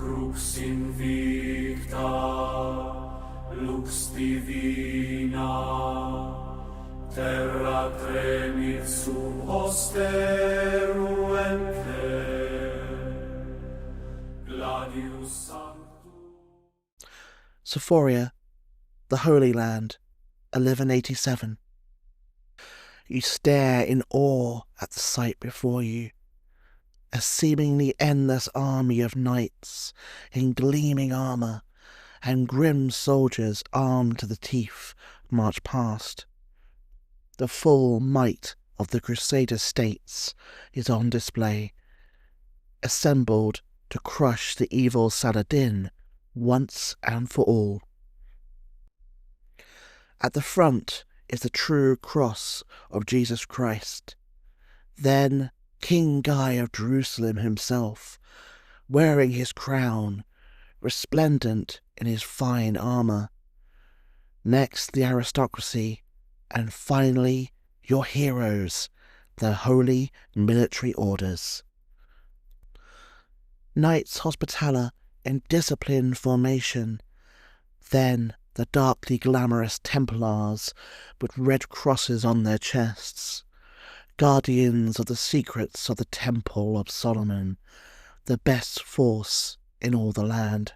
Crux invicta, lux divina, terra tremit sub hoste ruente, gladius sanctus. Sephoria, the Holy Land, 1187. You stare in awe at the sight before you. A seemingly endless army of knights in gleaming armour and grim soldiers armed to the teeth march past. The full might of the Crusader States is on display, assembled to crush the evil Saladin once and for all. At the front is the true cross of Jesus Christ. Then King Guy of Jerusalem himself, wearing his crown, resplendent in his fine armour. Next the aristocracy, and finally your heroes, the holy military orders. Knights Hospitaller in disciplined formation, then the darkly glamorous Templars with red crosses on their chests, guardians of the secrets of the Temple of Solomon, the best force in all the land.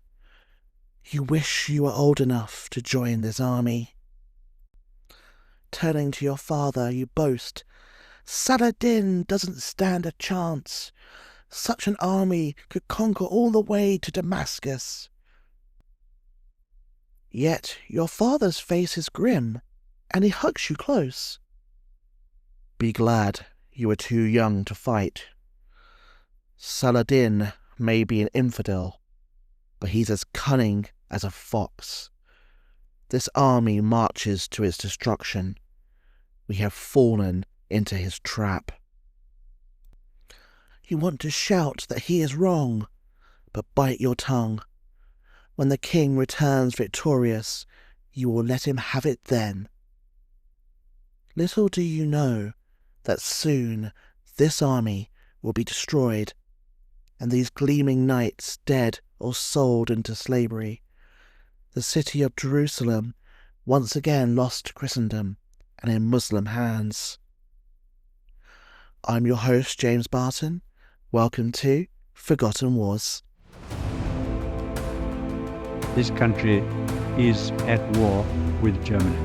You wish you were old enough to join this army. Turning to your father, you boast, "Saladin doesn't stand a chance. Such an army could conquer all the way to Damascus." Yet your father's face is grim, and he hugs you close. Be glad you were too young to fight. Saladin may be an infidel, but he's as cunning as a fox. This army marches to its destruction. We have fallen into his trap. You want to shout that he is wrong, but bite your tongue. When the king returns victorious, you will let him have it then. Little do you know that soon this army will be destroyed, and these gleaming knights dead or sold into slavery. The city of Jerusalem once again lost to Christendom and in Muslim hands. I'm your host, James Barton. Welcome to Forgotten Wars. This country is at war with Germany.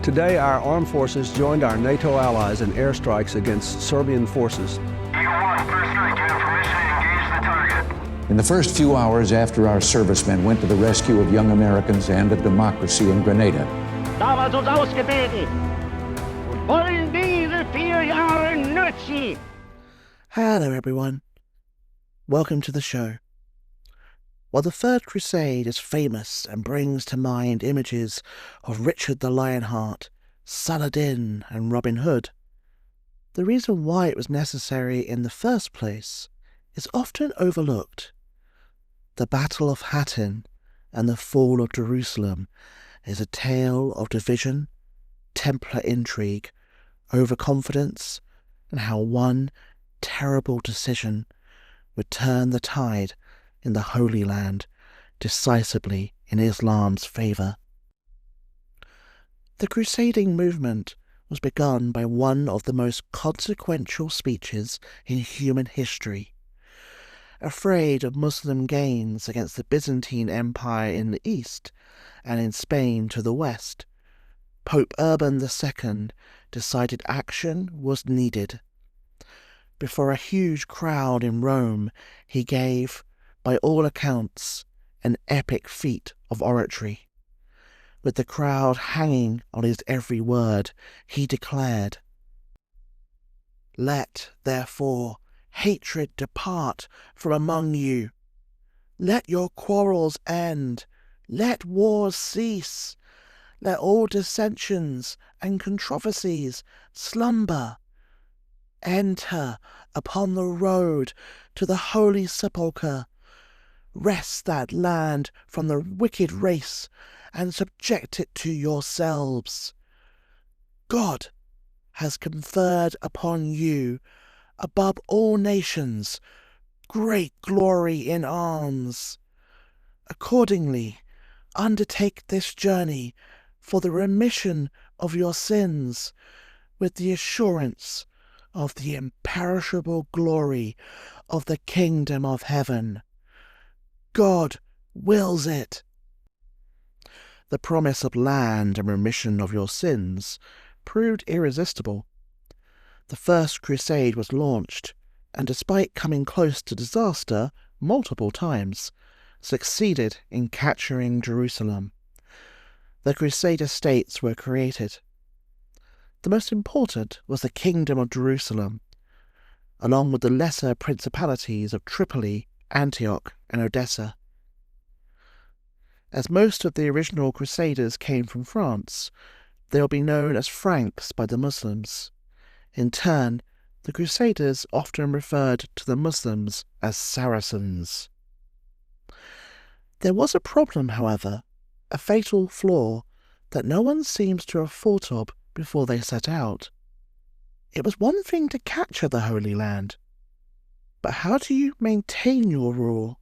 Today, our armed forces joined our NATO allies in airstrikes against Serbian forces. Eagle 1, first strike, you have permission to engage the target. In the first few hours after our servicemen went to the rescue of young Americans and of democracy in Grenada, damals uns ausgebildet und wollen diese 4 Jahre nutzen. Hello everyone. Welcome to the show. While the Third Crusade is famous and brings to mind images of Richard the Lionheart, Saladin and Robin Hood, the reason why it was necessary in the first place is often overlooked. The Battle of Hattin and the fall of Jerusalem is a tale of division, Templar intrigue, overconfidence, and how one terrible decision would turn the tide in the Holy Land decisively in Islam's favour. The crusading movement was begun by one of the most consequential speeches in human history. Afraid of Muslim gains against the Byzantine Empire in the east and in Spain to the west, Pope Urban II decided action was needed. Before a huge crowd in Rome, he gave, by all accounts, an epic feat of oratory. With the crowd hanging on his every word, he declared, "Let, therefore, hatred depart from among you. Let your quarrels end. Let wars cease. Let all dissensions and controversies slumber. Enter upon the road to the Holy Sepulchre. Wrest that land from the wicked race and subject it to yourselves. God has conferred upon you, above all nations, great glory in arms. Accordingly, undertake this journey for the remission of your sins, with the assurance of the imperishable glory of the kingdom of heaven. God wills it. The promise of land and remission of your sins proved irresistible. The first crusade was launched, and despite coming close to disaster multiple times, succeeded in capturing Jerusalem. The Crusader States were created. The most important was the Kingdom of Jerusalem, along with the lesser principalities of Tripoli, Antioch, and Odessa. As most of the original Crusaders came from France, they will be known as Franks by the Muslims. In turn, the Crusaders often referred to the Muslims as Saracens. There was a problem, however, a fatal flaw that no one seems to have thought of before they set out. It was one thing to capture the Holy Land, but how do you maintain your rule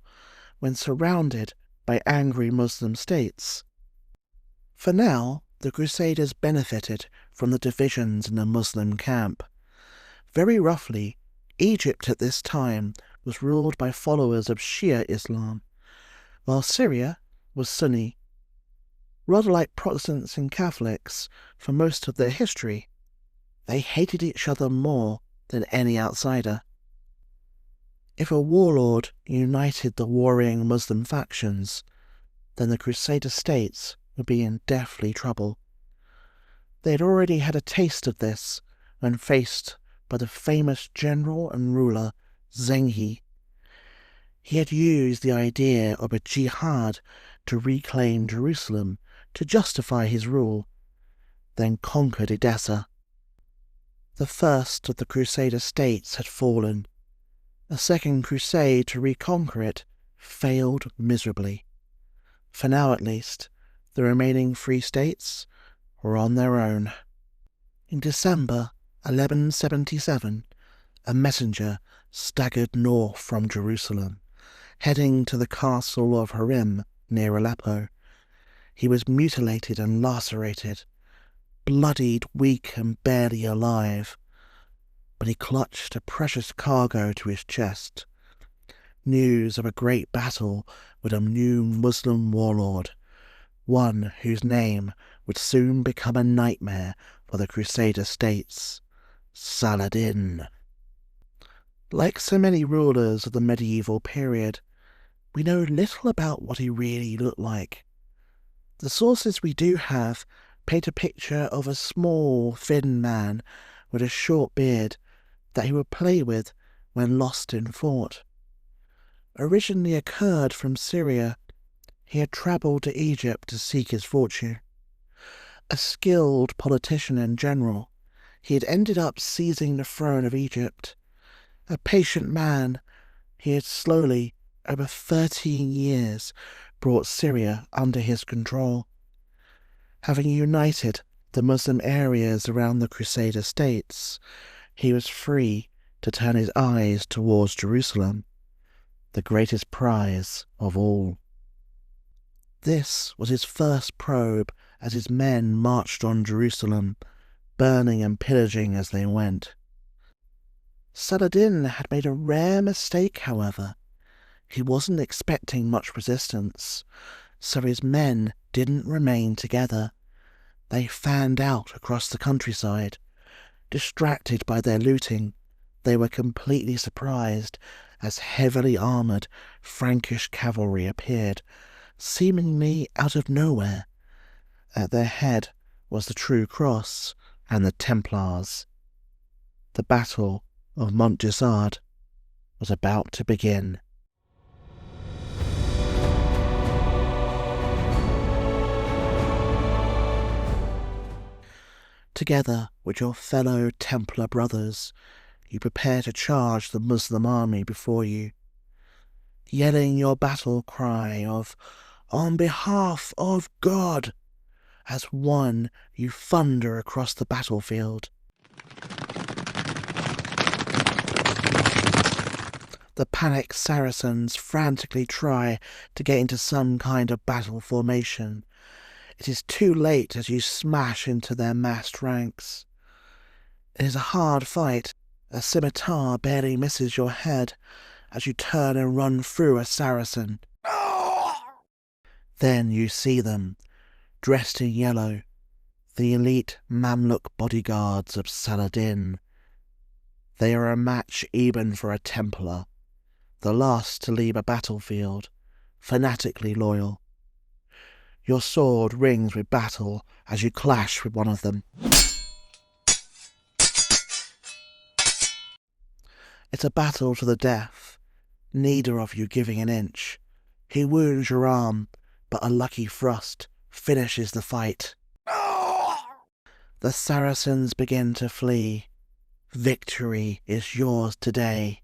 when surrounded by angry Muslim states? For now, the Crusaders benefited from the divisions in the Muslim camp. Very roughly, Egypt at this time was ruled by followers of Shia Islam, while Syria was Sunni. Rather like Protestants and Catholics for most of their history, they hated each other more than any outsider. If a warlord united the warring Muslim factions, then the Crusader States would be in deathly trouble. They had already had a taste of this when faced by the famous general and ruler Zengi. He had used the idea of a jihad to reclaim Jerusalem to justify his rule, then conquered Edessa. The first of the Crusader states had fallen. A second crusade to reconquer it failed miserably. For now at least, the remaining 3 states were on their own. In December 1177, a messenger staggered north from Jerusalem, heading to the castle of Harim near Aleppo. He was mutilated and lacerated, bloodied, weak and barely alive, but he clutched a precious cargo to his chest. News of a great battle with a new Muslim warlord, one whose name would soon become a nightmare for the Crusader states, Saladin. Like so many rulers of the medieval period, we know little about what he really looked like. The sources we do have paint a picture of a small, thin man with a short beard that he would play with when lost in thought. Originally a Kurd from Syria, he had travelled to Egypt to seek his fortune. A skilled politician and general, he had ended up seizing the throne of Egypt. A patient man, he had slowly, over 13 years, brought Syria under his control. Having united the Muslim areas around the Crusader states, he was free to turn his eyes towards Jerusalem, the greatest prize of all. This was his first probe as his men marched on Jerusalem, burning and pillaging as they went. Saladin had made a rare mistake, however. He wasn't expecting much resistance, so his men didn't remain together. They fanned out across the countryside. Distracted by their looting, they were completely surprised as heavily armoured Frankish cavalry appeared, seemingly out of nowhere. At their head was the True Cross and the Templars. The Battle of Montgisard was about to begin. Together with your fellow Templar brothers, you prepare to charge the Muslim army before you, yelling your battle cry of, "On behalf of God!" As one you thunder across the battlefield. The panicked Saracens frantically try to get into some kind of battle formation. It is too late as you smash into their massed ranks. It is a hard fight. A scimitar barely misses your head as you turn and run through a Saracen. Then you see them, dressed in yellow, the elite Mamluk bodyguards of Saladin. They are a match even for a Templar, the last to leave a battlefield, fanatically loyal. Your sword rings with battle as you clash with one of them. It's a battle to the death, neither of you giving an inch. He wounds your arm, but a lucky thrust finishes the fight. The Saracens begin to flee. Victory is yours today.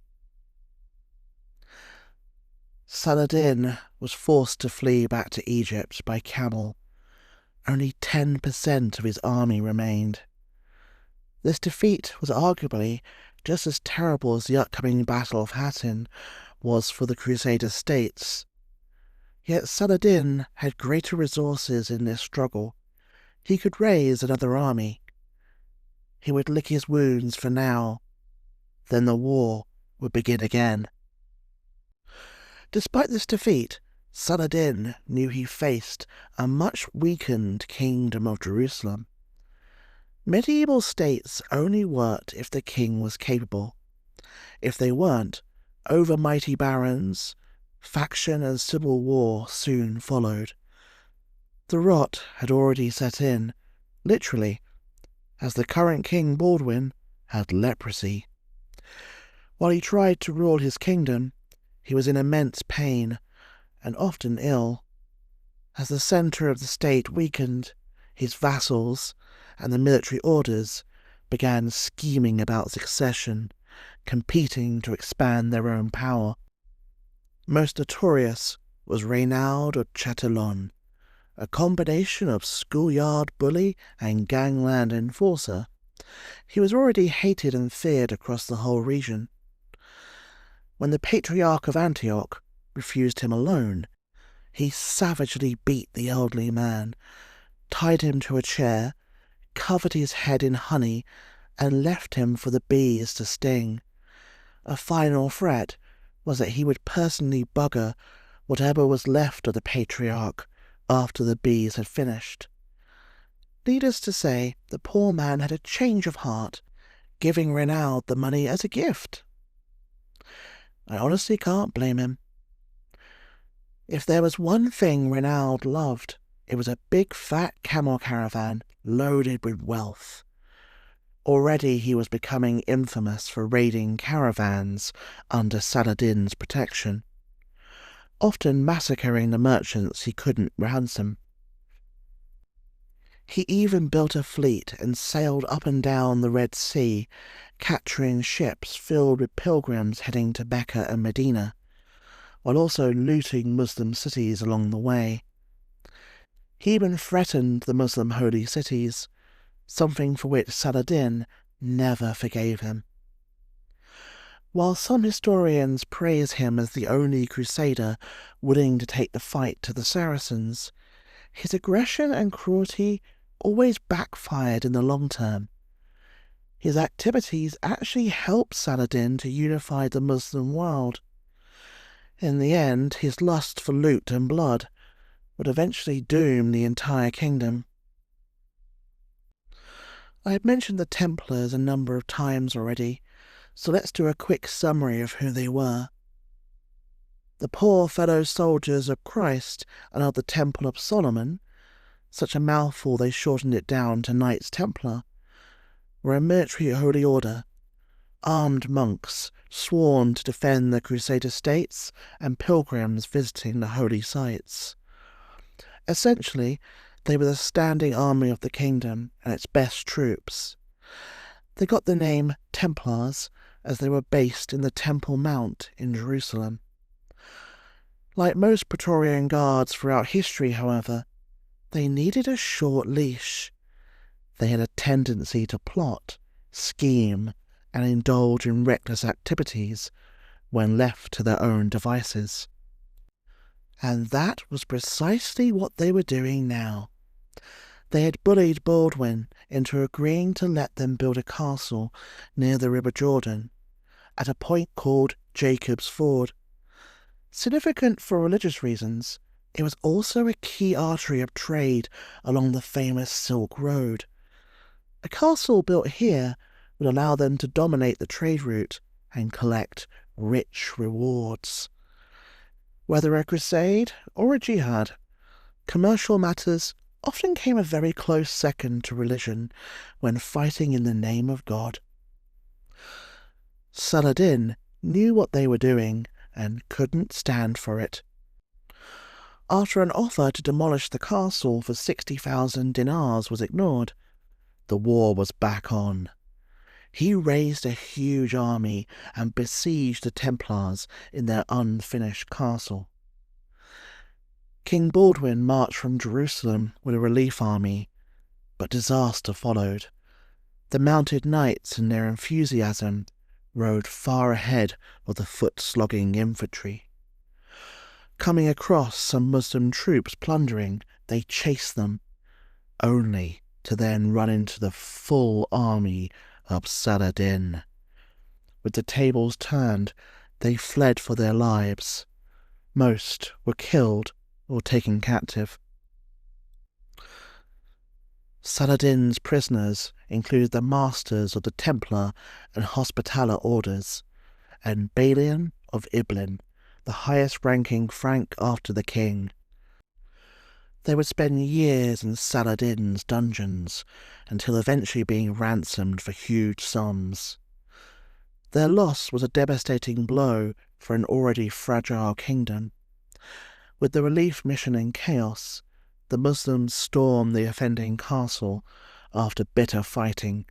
Saladin was forced to flee back to Egypt by camel. Only 10% of his army remained. This defeat was arguably just as terrible as the upcoming Battle of Hattin was for the Crusader States. Yet Saladin had greater resources in this struggle. He could raise another army. He would lick his wounds for now. Then the war would begin again. Despite this defeat, Saladin knew he faced a much weakened Kingdom of Jerusalem. Medieval states only worked if the king was capable. If they weren't, overmighty barons, faction and civil war soon followed. The rot had already set in, literally, as the current King Baldwin had leprosy. While he tried to rule his kingdom, he was in immense pain and often ill. As the centre of the state weakened, his vassals and the military orders began scheming about succession, competing to expand their own power. Most notorious was Reynald of Chatillon, a combination of schoolyard bully and gangland enforcer. He was already hated and feared across the whole region. When the Patriarch of Antioch refused him a loan, he savagely beat the elderly man, tied him to a chair, covered his head in honey, and left him for the bees to sting. A final threat was that he would personally bugger whatever was left of the Patriarch after the bees had finished. Needless to say, the poor man had a change of heart, giving Reynald the money as a gift. I honestly can't blame him. If there was one thing Reynald loved, it was a big fat camel caravan loaded with wealth. Already he was becoming infamous for raiding caravans under Saladin's protection, often massacring the merchants he couldn't ransom. He even built a fleet and sailed up and down the Red Sea, capturing ships filled with pilgrims heading to Mecca and Medina, while also looting Muslim cities along the way. He even threatened the Muslim holy cities, something for which Saladin never forgave him. While some historians praise him as the only crusader willing to take the fight to the Saracens, his aggression and cruelty always backfired in the long term. His activities actually helped Saladin to unify the Muslim world. In the end, his lust for loot and blood would eventually doom the entire kingdom. I have mentioned the Templars a number of times already, so let's do a quick summary of who they were. The poor fellow soldiers of Christ and of the Temple of Solomon, such a mouthful they shortened it down to Knights Templar, were a military holy order, armed monks sworn to defend the Crusader States and pilgrims visiting the holy sites. Essentially, they were the standing army of the kingdom and its best troops. They got the name Templars as they were based in the Temple Mount in Jerusalem. Like most Praetorian Guards throughout history, however, they needed a short leash. They had a tendency to plot, scheme, and indulge in reckless activities, when left to their own devices. And that was precisely what they were doing now. They had bullied Baldwin into agreeing to let them build a castle near the River Jordan, at a point called Jacob's Ford. Significant for religious reasons, it was also a key artery of trade along the famous Silk Road. A castle built here would allow them to dominate the trade route and collect rich rewards. Whether a crusade or a jihad, commercial matters often came a very close second to religion when fighting in the name of God. Saladin knew what they were doing and couldn't stand for it. After an offer to demolish the castle for 60,000 dinars was ignored, the war was back on. He raised a huge army and besieged the Templars in their unfinished castle. King Baldwin marched from Jerusalem with a relief army, but disaster followed. The mounted knights, in their enthusiasm, rode far ahead of the foot-slogging infantry. Coming across some Muslim troops plundering, they chased them, only to then run into the full army of Saladin. With the tables turned, they fled for their lives. Most were killed or taken captive. Saladin's prisoners included the masters of the Templar and Hospitaller orders, and Balian of Ibelin, the highest-ranking Frank after the king. They would spend years in Saladin's dungeons, until eventually being ransomed for huge sums. Their loss was a devastating blow for an already fragile kingdom. With the relief mission in chaos, the Muslims stormed the offending castle after bitter fighting,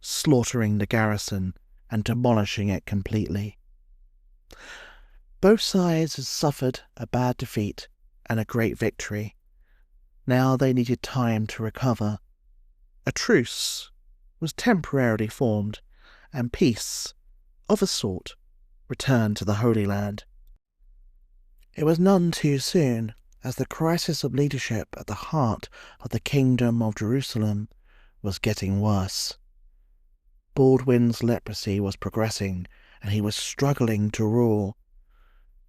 slaughtering the garrison and demolishing it completely. Both sides had suffered a bad defeat and a great victory. Now they needed time to recover. A truce was temporarily formed, and peace, of a sort, returned to the Holy Land. It was none too soon, as the crisis of leadership at the heart of the Kingdom of Jerusalem was getting worse. Baldwin's leprosy was progressing, and he was struggling to rule.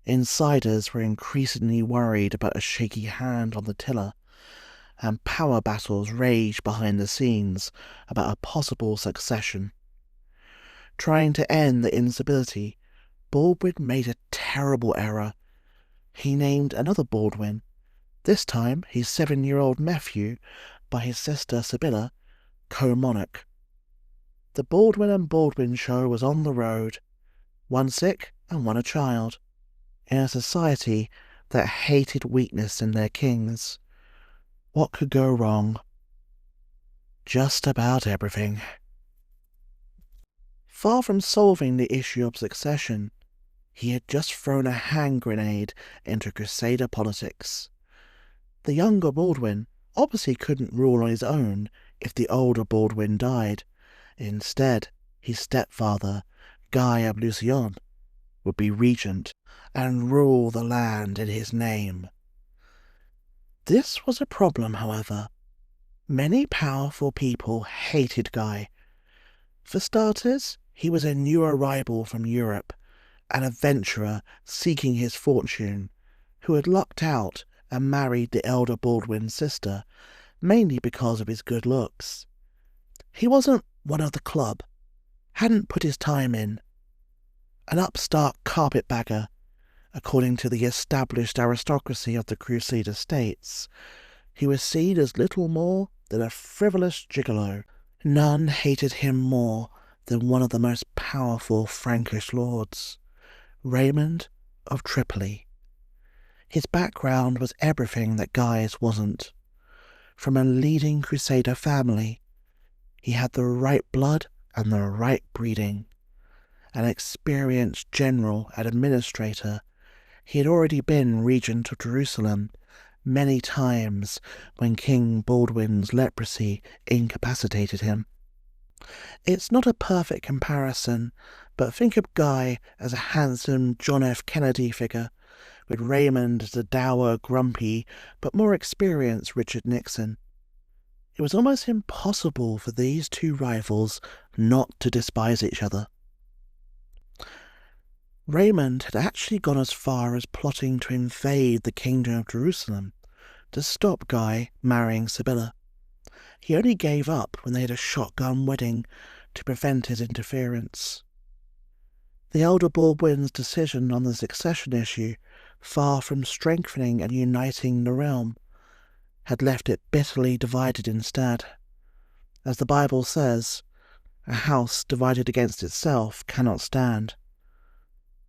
Insiders were increasingly worried about a shaky hand on the tiller, and power battles raged behind the scenes about a possible succession. Trying to end the instability, Baldwin made a terrible error. He named another Baldwin, this time his 7-year-old nephew, by his sister Sibylla, co-monarch. The Baldwin and Baldwin show was on the road, one sick and one a child, in a society that hated weakness in their kings. What could go wrong? Just about everything. Far from solving the issue of succession, he had just thrown a hand grenade into Crusader politics. The younger Baldwin obviously couldn't rule on his own if the older Baldwin died. Instead, his stepfather, Guy of Lusignan, would be regent and rule the land in his name. This was a problem, however. Many powerful people hated Guy. For starters, he was a new arrival from Europe, an adventurer seeking his fortune, who had lucked out and married the elder Baldwin's sister, mainly because of his good looks. He wasn't one of the club, hadn't put his time in. An upstart carpetbagger, according to the established aristocracy of the Crusader States, he was seen as little more than a frivolous gigolo. None hated him more than one of the most powerful Frankish lords, Raymond of Tripoli. His background was everything that Guy's wasn't. From a leading Crusader family, he had the right blood and the right breeding. An experienced general and administrator, he had already been regent of Jerusalem many times when King Baldwin's leprosy incapacitated him. It's not a perfect comparison, but think of Guy as a handsome John F. Kennedy figure, with Raymond as a dour, grumpy, but more experienced Richard Nixon. It was almost impossible for these two rivals not to despise each other. Raymond had actually gone as far as plotting to invade the Kingdom of Jerusalem to stop Guy marrying Sibylla. He only gave up when they had a shotgun wedding to prevent his interference. The elder Baldwin's decision on the succession issue, far from strengthening and uniting the realm, had left it bitterly divided instead. As the Bible says, a house divided against itself cannot stand.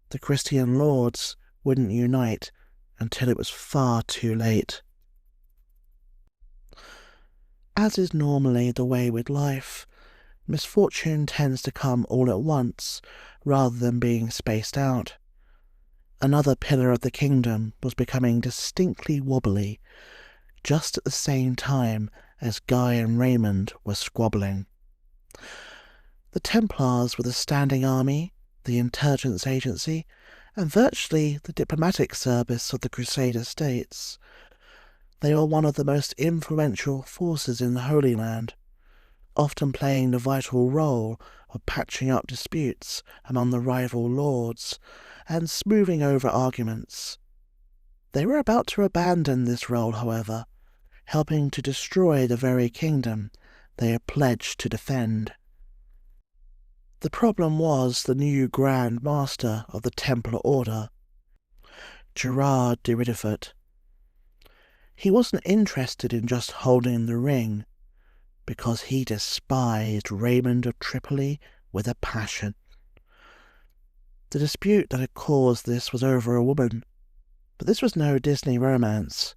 The Christian lords wouldn't unite until it was far too late. As is normally the way with life, misfortune tends to come all at once rather than being spaced out. Another pillar of the kingdom was becoming distinctly wobbly, just at the same time as Guy and Raymond were squabbling. The Templars were the standing army, the intelligence agency, and virtually the diplomatic service of the Crusader States. They were one of the most influential forces in the Holy Land, often playing the vital role of patching up disputes among the rival lords and smoothing over arguments. They were about to abandon this role, however, helping to destroy the very kingdom they had pledged to defend. The problem was the new Grand Master of the Templar Order, Gerard de Ridderfoot. He wasn't interested in just holding the ring, because he despised Raymond of Tripoli with a passion. The dispute that had caused this was over a woman, but this was no Disney romance.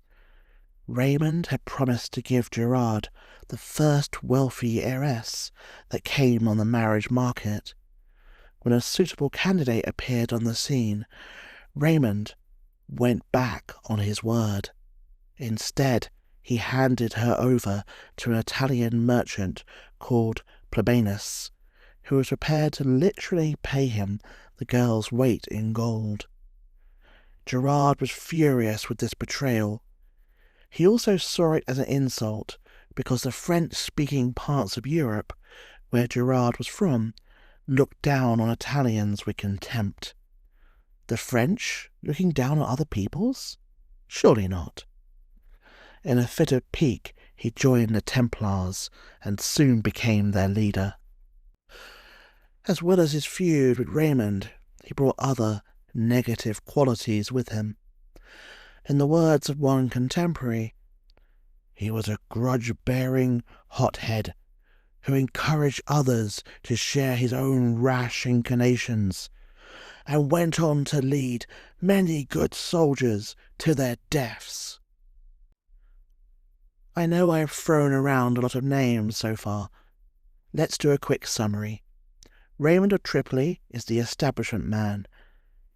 Raymond had promised to give Gerard the first wealthy heiress that came on the marriage market. When a suitable candidate appeared on the scene, Raymond went back on his word. Instead, he handed her over to an Italian merchant called Plebanus, who was prepared to literally pay him the girl's weight in gold. Gerard was furious with this betrayal. He also saw it as an insult because the French-speaking parts of Europe, where Gerard was from, looked down on Italians with contempt. The French looking down on other peoples? Surely not. In a fit of pique, he joined the Templars and soon became their leader. As well as his feud with Raymond, he brought other negative qualities with him. In the words of one contemporary, he was a grudge-bearing hothead who encouraged others to share his own rash inclinations, and went on to lead many good soldiers to their deaths. I know I have thrown around a lot of names so far. Let's do a quick summary. Raymond of Tripoli is the establishment man,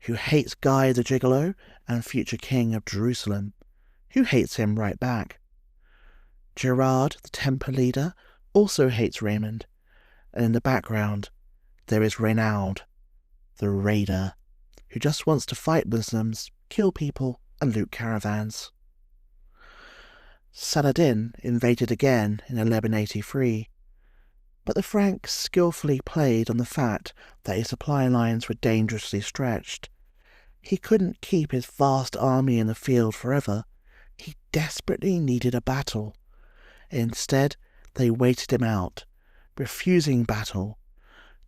who hates Guy the Gigolo and future king of Jerusalem, who hates him right back. Gerard, the Templar leader, also hates Raymond, and in the background there is Reynald, the raider, who just wants to fight Muslims, kill people, and loot caravans. Saladin invaded again in 1183, but the Franks skillfully played on the fact that his supply lines were dangerously stretched. He couldn't keep his vast army in the field forever. He desperately needed a battle. Instead, they waited him out, refusing battle,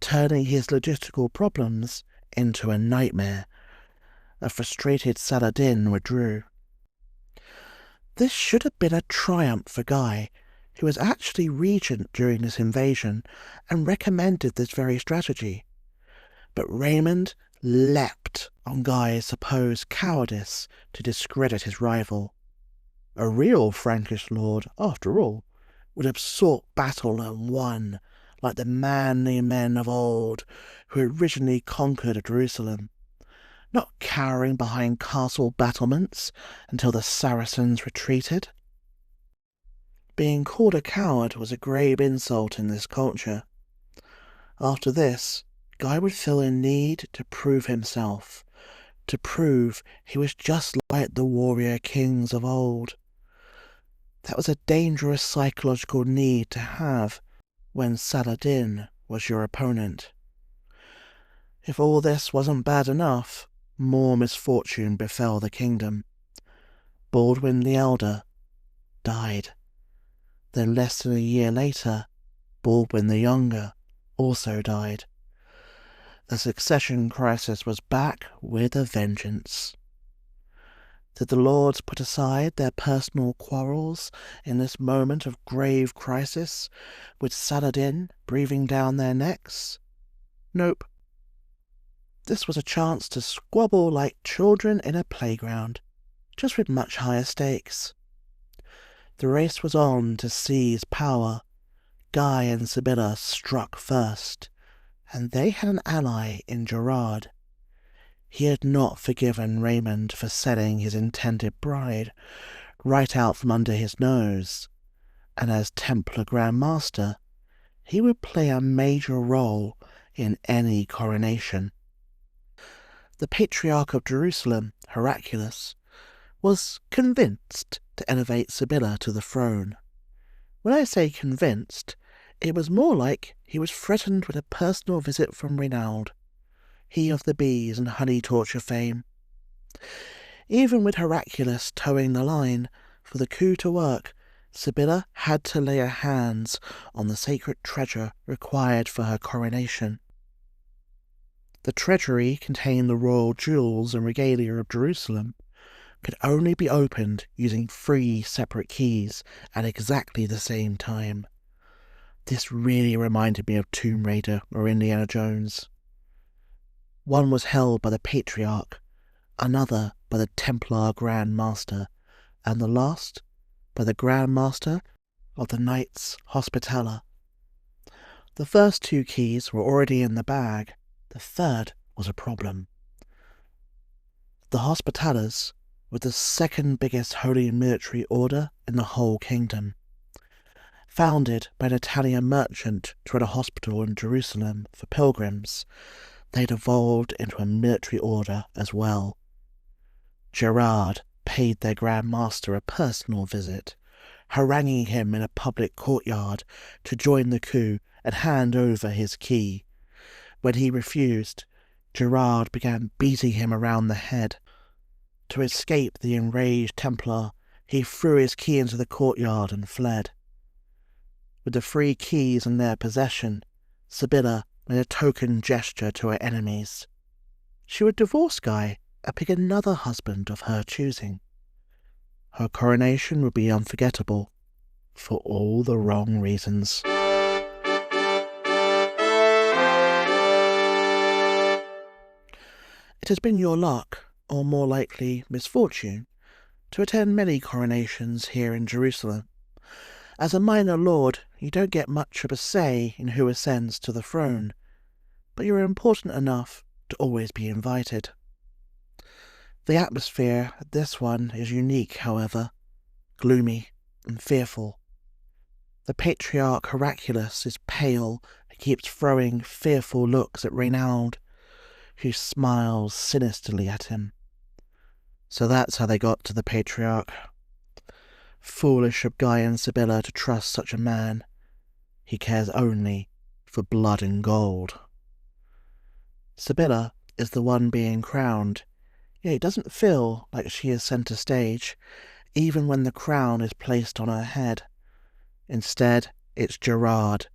turning his logistical problems into a nightmare. A frustrated Saladin withdrew. This should have been a triumph for Guy, who was actually regent during this invasion and recommended this very strategy. But Raymond leapt on Guy's supposed cowardice to discredit his rival. A real Frankish lord, after all, would have sought battle and won, like the manly men of old who originally conquered Jerusalem, not cowering behind castle battlements until the Saracens retreated. Being called a coward was a grave insult in this culture. After this, Guy would feel a need to prove himself, to prove he was just like the warrior kings of old. That was a dangerous psychological need to have when Saladin was your opponent. If all this wasn't bad enough, more misfortune befell the kingdom. Baldwin the Elder died. Then less than a year later, Baldwin the Younger also died. The succession crisis was back with a vengeance. Did the lords put aside their personal quarrels in this moment of grave crisis, with Saladin breathing down their necks? Nope. This was a chance to squabble like children in a playground, just with much higher stakes. The race was on to seize power. Guy and Sibylla struck first, and they had an ally in Gerard. He had not forgiven Raymond for selling his intended bride right out from under his nose, and as Templar Grand Master, he would play a major role in any coronation. The Patriarch of Jerusalem, Heraclius, was convinced to elevate Sibylla to the throne. When I say convinced, it was more like he was threatened with a personal visit from Reynald, he of the bees and honey torture fame. Even with Heraclius towing the line, for the coup to work, Sibylla had to lay her hands on the sacred treasure required for her coronation. The treasury containing the royal jewels and regalia of Jerusalem could only be opened using 3 separate keys at exactly the same time. This really reminded me of Tomb Raider or Indiana Jones. One was held by the Patriarch, another by the Templar Grand Master, and the last by the Grand Master of the Knights Hospitaller. The first 2 keys were already in the bag. The third was a problem. The Hospitallers were the second biggest holy military order in the whole kingdom. Founded by an Italian merchant to run a hospital in Jerusalem for pilgrims, they'd evolved into a military order as well. Gerard paid their Grand Master a personal visit, haranguing him in a public courtyard to join the coup and hand over his key. When he refused, Gerard began beating him around the head. To escape the enraged Templar, he threw his key into the courtyard and fled. With the 3 keys in their possession, Sibylla made a token gesture to her enemies. She would divorce Guy and pick another husband of her choosing. Her coronation would be unforgettable, for all the wrong reasons. It has been your luck, or more likely misfortune, to attend many coronations here in Jerusalem. As a minor lord, you don't get much of a say in who ascends to the throne, but you're important enough to always be invited. The atmosphere at this one is unique, however, gloomy and fearful. The Patriarch Heraclius is pale and keeps throwing fearful looks at Reynald, who smiles sinisterly at him. So that's how they got to the Patriarch. Foolish of Guy and Sibylla to trust such a man. He cares only for blood and gold. Sibylla is the one being crowned, yet it doesn't feel like she is centre stage, even when the crown is placed on her head. Instead, it's Gerard,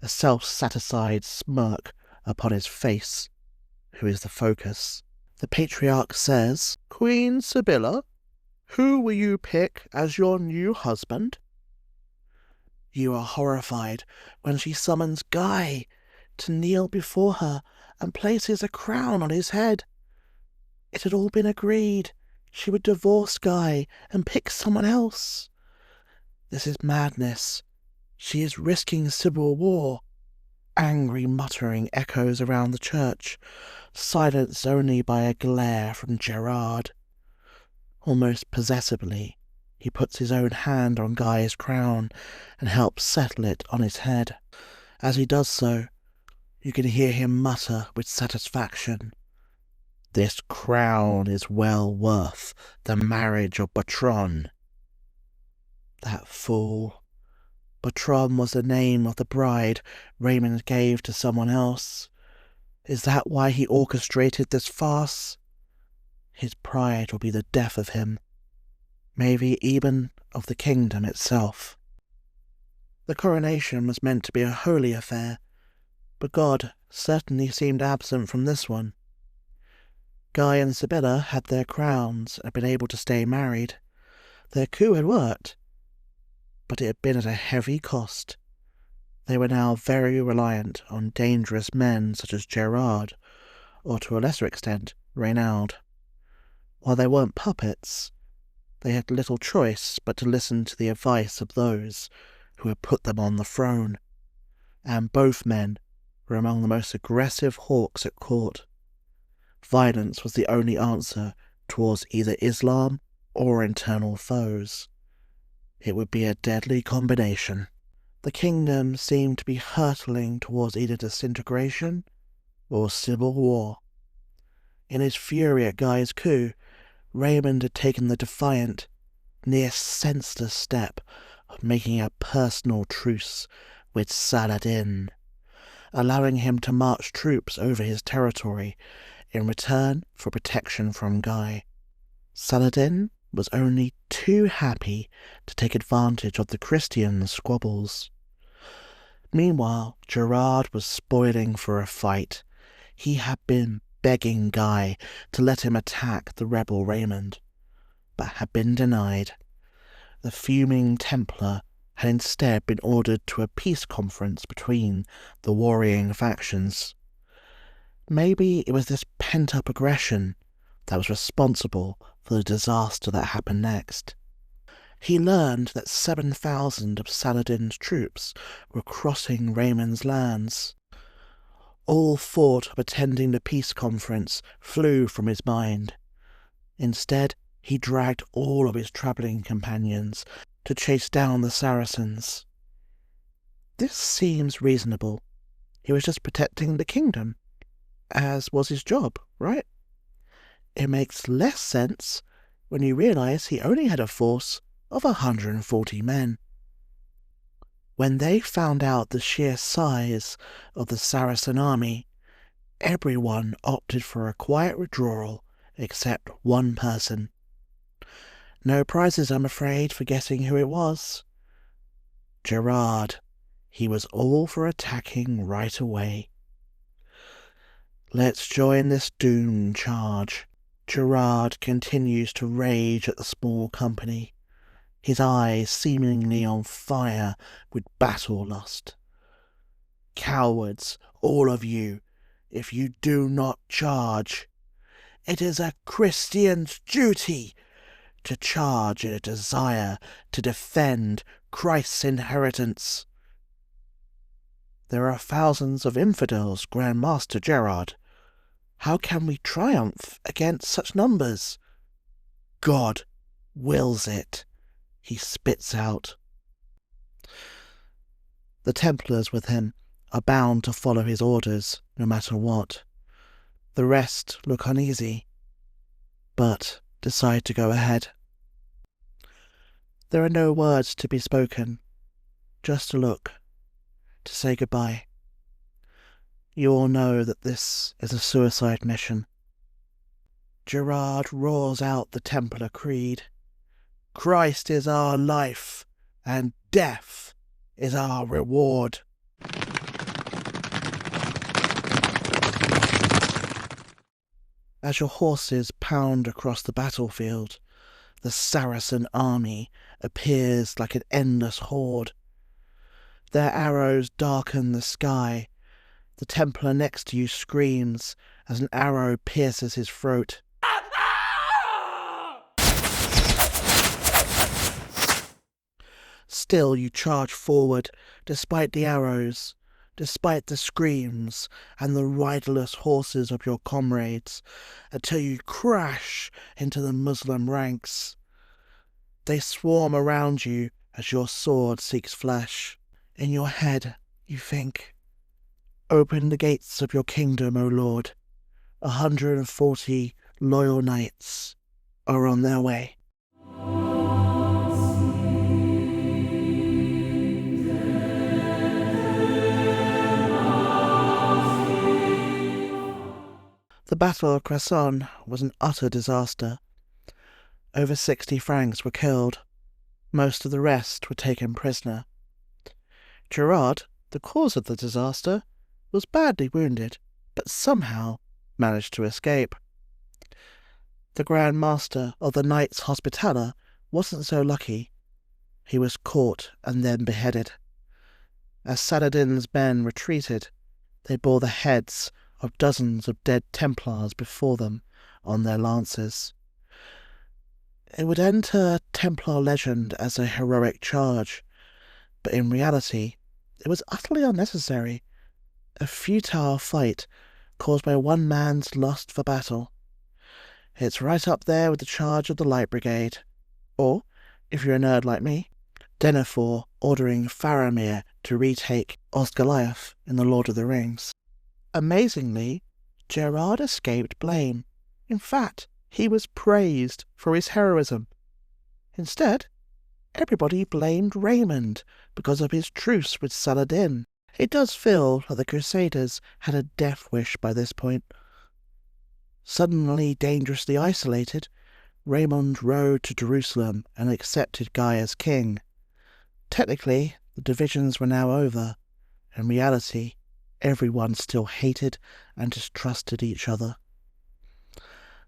a self-satisfied smirk upon his face, who is the focus. The Patriarch says, "Queen Sibylla, who will you pick as your new husband?" You are horrified when she summons Guy to kneel before her and places a crown on his head. It had all been agreed. She would divorce Guy and pick someone else. This is madness. She is risking civil war. Angry muttering echoes around the church, silenced only by a glare from Gerard. Almost possessively, he puts his own hand on Guy's crown and helps settle it on his head. As he does so, You can hear him mutter with satisfaction, "This crown is well worth the marriage of Bertrand." That fool. Bertrand was the name of the bride Raymond gave to someone else. Is that why he orchestrated this farce? His pride will be the death of him, maybe even of the kingdom itself. The coronation was meant to be a holy affair, but God certainly seemed absent from this one. Guy and Sibylla had their crowns and been able to stay married. Their coup had worked, but it had been at a heavy cost. They were now very reliant on dangerous men such as Gerard, or to a lesser extent, Reynald. While they weren't puppets, they had little choice but to listen to the advice of those who had put them on the throne, and both men were among the most aggressive hawks at court. Violence was the only answer towards either Islam or internal foes. It would be a deadly combination. The kingdom seemed to be hurtling towards either disintegration or civil war. In his fury at Guy's coup, Raymond had taken the defiant, near senseless step of making a personal truce with Saladin, allowing him to march troops over his territory in return for protection from Guy. Saladin was only too happy to take advantage of the Christian squabbles. Meanwhile, Gerard was spoiling for a fight. He had been begging Guy to let him attack the rebel Raymond, but had been denied. The fuming Templar had instead been ordered to a peace conference between the warring factions. Maybe it was this pent-up aggression that was responsible for the disaster that happened next. He learned that 7,000 of Saladin's troops were crossing Raymond's lands. All thought of attending the peace conference flew from his mind. Instead, he dragged all of his travelling companions to chase down the Saracens. This seems reasonable. He was just protecting the kingdom, as was his job, right? It makes less sense when you realise he only had a force of 140 men. When they found out the sheer size of the Saracen army, everyone opted for a quiet withdrawal except one person. No prizes, I'm afraid, for guessing who it was. Gerard. He was all for attacking right away. Let's join this doomed charge. Gerard continues to rage at the small company, his eyes seemingly on fire with battle lust. Cowards, all of you, if you do not charge. It is a Christian's duty to charge in a desire to defend Christ's inheritance. There are thousands of infidels, Grand Master Gerard. How can we triumph against such numbers? God wills it, he spits out. The Templars with him are bound to follow his orders, no matter what. The rest look uneasy, but decide to go ahead. There are no words to be spoken, just a look, to say goodbye. You all know that this is a suicide mission. Gerard roars out the Templar creed. Christ is our life, and death is our reward. As your horses pound across the battlefield, the Saracen army appears like an endless horde. Their arrows darken the sky. The Templar next to you screams as an arrow pierces his throat. Still you charge forward, despite the arrows, despite the screams and the riderless horses of your comrades, until you crash into the Muslim ranks. They swarm around you as your sword seeks flesh. In your head, you think, Open the gates of your kingdom, O Lord. 140 loyal knights are on their way. The Battle of Cresson was an utter disaster. Over 60 Franks were killed. Most of the rest were taken prisoner. Gerard, the cause of the disaster, was badly wounded, but somehow managed to escape. The Grand Master of the Knights Hospitaller wasn't so lucky. He was caught and then beheaded. As Saladin's men retreated, they bore the heads of dozens of dead Templars before them on their lances. It would enter Templar legend as a heroic charge, but in reality, it was utterly unnecessary, a futile fight caused by one man's lust for battle. It's right up there with the charge of the Light Brigade, or, if you're a nerd like me, Denethor ordering Faramir to retake Osgiliath in The Lord of the Rings. Amazingly, Gerard escaped blame. In fact, he was praised for his heroism. Instead, everybody blamed Raymond because of his truce with Saladin. It does feel like the Crusaders had a death wish by this point. Suddenly dangerously isolated, Raymond rode to Jerusalem and accepted Guy as king. Technically, the divisions were now over. In reality, everyone still hated and distrusted each other.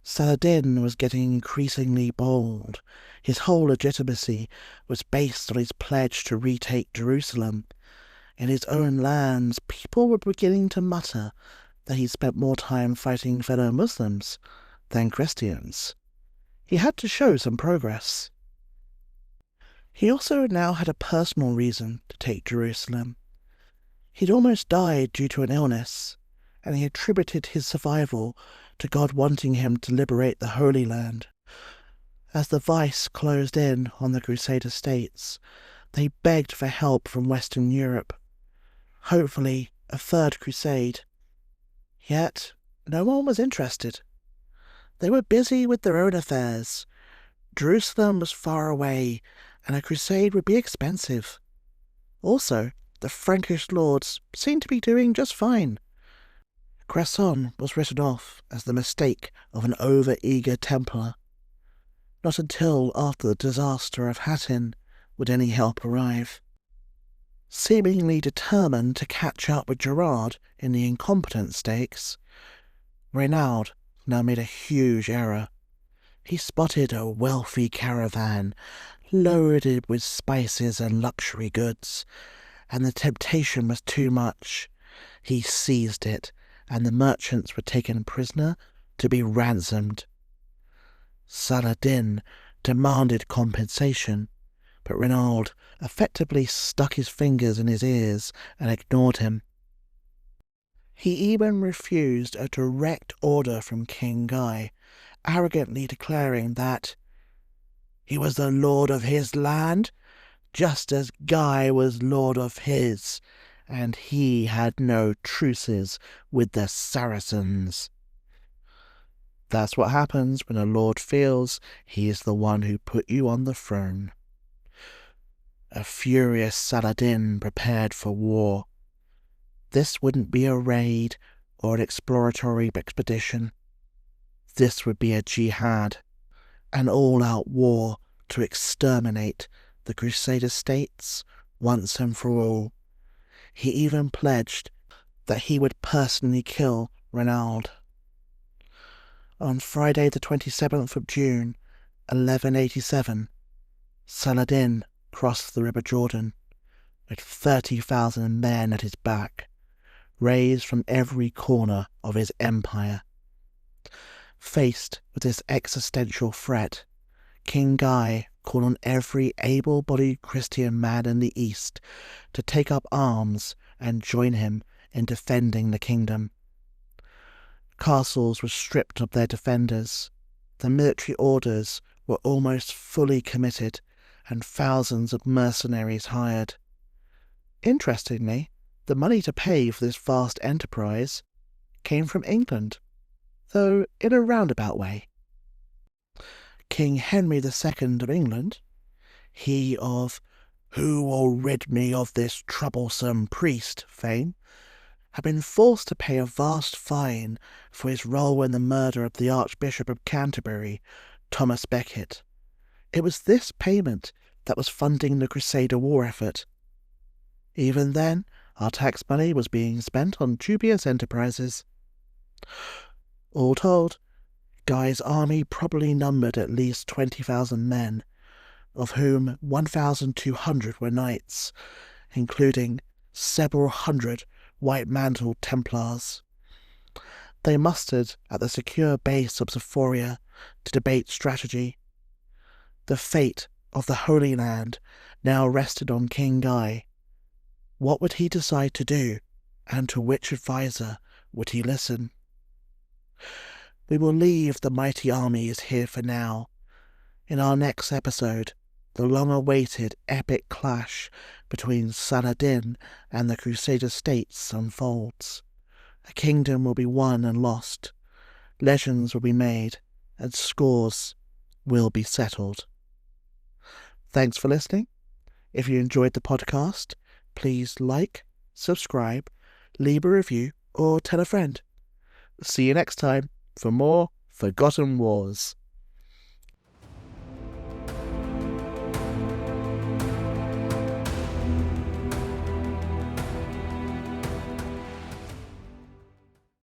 Saladin was getting increasingly bold. His whole legitimacy was based on his pledge to retake Jerusalem. In his own lands, people were beginning to mutter that he spent more time fighting fellow Muslims than Christians. He had to show some progress. He also now had a personal reason to take Jerusalem. He'd almost died due to an illness, and he attributed his survival to God wanting him to liberate the Holy Land. As the vice closed in on the Crusader States, they begged for help from Western Europe. Hopefully, a third crusade. Yet, no one was interested. They were busy with their own affairs. Jerusalem was far away, and a crusade would be expensive. Also, the Frankish lords seemed to be doing just fine. Cresson was written off as the mistake of an over-eager Templar. Not until after the disaster of Hattin would any help arrive. Seemingly determined to catch up with Gerard in the incompetent stakes, Renaud now made a huge error. He spotted a wealthy caravan loaded with spices and luxury goods, and the temptation was too much. He seized it, and the merchants were taken prisoner to be ransomed. Saladin demanded compensation, but Renaud effectively stuck his fingers in his ears and ignored him. He even refused a direct order from King Guy, arrogantly declaring that he was the lord of his land, just as Guy was lord of his, and he had no truces with the Saracens. That's what happens when a lord feels he is the one who put you on the throne. A furious Saladin prepared for war. This wouldn't be a raid or an exploratory expedition. This would be a jihad, an all-out war to exterminate the Crusader States once and for all. He even pledged that he would personally kill Renaud. On Friday the 27th of June, 1187, Saladin crossed the River Jordan with 30,000 men at his back, raised from every corner of his empire. Faced with this existential threat, King Guy called on every able-bodied Christian man in the East to take up arms and join him in defending the kingdom. Castles were stripped of their defenders, the military orders were almost fully committed, and thousands of mercenaries hired. Interestingly, The money to pay for this vast enterprise came from England, though in a roundabout way. King Henry II of England, he of "Who will rid me of this troublesome priest" fame, had been forced to pay a vast fine for his role in the murder of the Archbishop of Canterbury, Thomas Becket. It was this payment that was funding the Crusader war effort. Even then, our tax money was being spent on dubious enterprises. All told, Guy's army probably numbered at least 20,000 men, of whom 1,200 were knights, including several hundred white-mantled Templars. They mustered at the secure base of Sephoria to debate strategy. The fate of the Holy Land now rested on King Guy. What would he decide to do, and to which advisor would he listen? We will leave the mighty armies here for now. In our next episode, the long-awaited epic clash between Saladin and the Crusader States unfolds. A kingdom will be won and lost, legends will be made, and scores will be settled. Thanks for listening. If you enjoyed the podcast, please like, subscribe, leave a review, or tell a friend. See you next time for more Forgotten Wars.